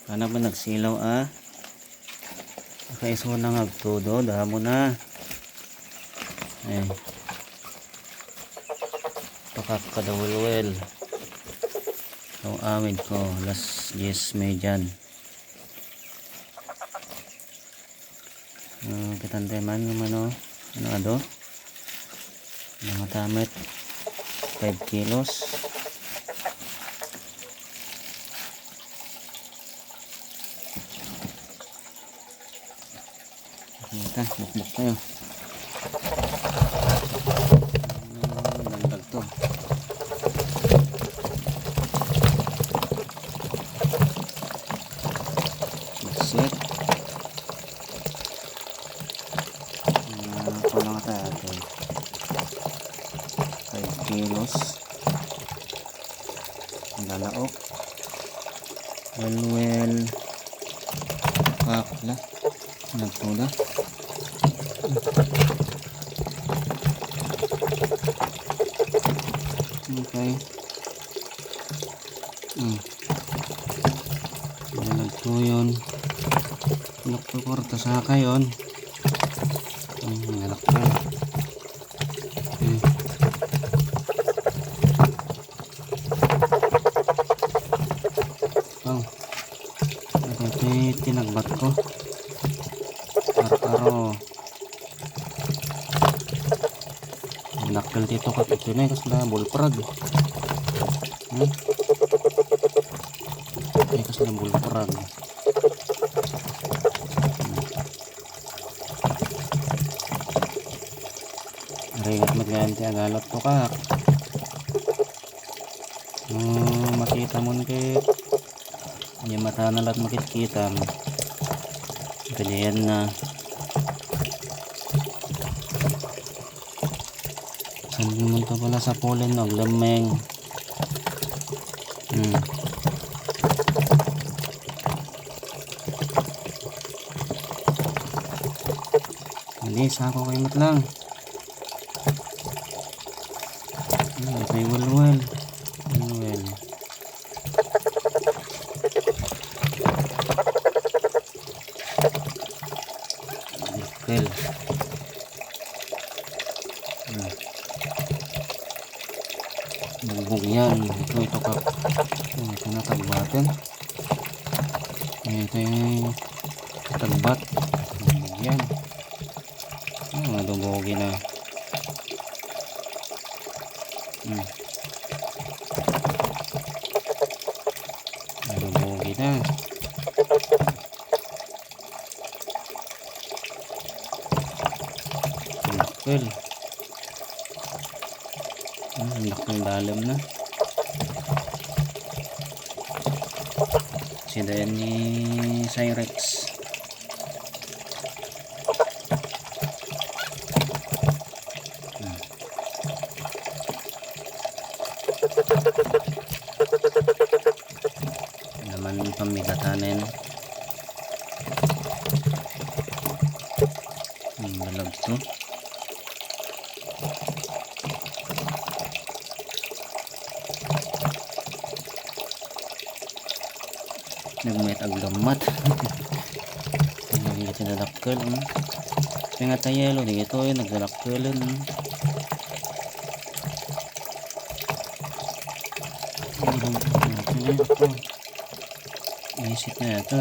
Kana ba nagsilaw Nakaiso na nga todo, damo na. Ay. Pakak kadawel-wel. So amin ko, las 10 may dyan. Kitanteman yung ano ado? Mga tamet. 5 kilos. Kita, bukbuk tayo. Dagdag to. Set. Kulang tayo. 5 kilos. Lalaok. Well. Pakla. Nagtuda. Okay. Nagto yun. Nagtukorta sa kayon. Nalakpan. Ito tinagbat ko. Karo nakal dito ka ito na kasi na bulprag kasi na bulprag ringat magganti agalot to ka makita mo kay yung mata na lahat makikita ganyan na saan to pala sa pulen no lameng hindi sako kayo matlang ito yung walwal well bugbog yan ito ka ito na tagbatan ito yung tagbat bugbog yan madugogi na madugogi na nakil nakil dalam na sidayan ni Cyrex naman pamigatanin malag to nagmayat aglamat nagigit na dalakkel nga tayelo dito nagdalakkelan isit na ito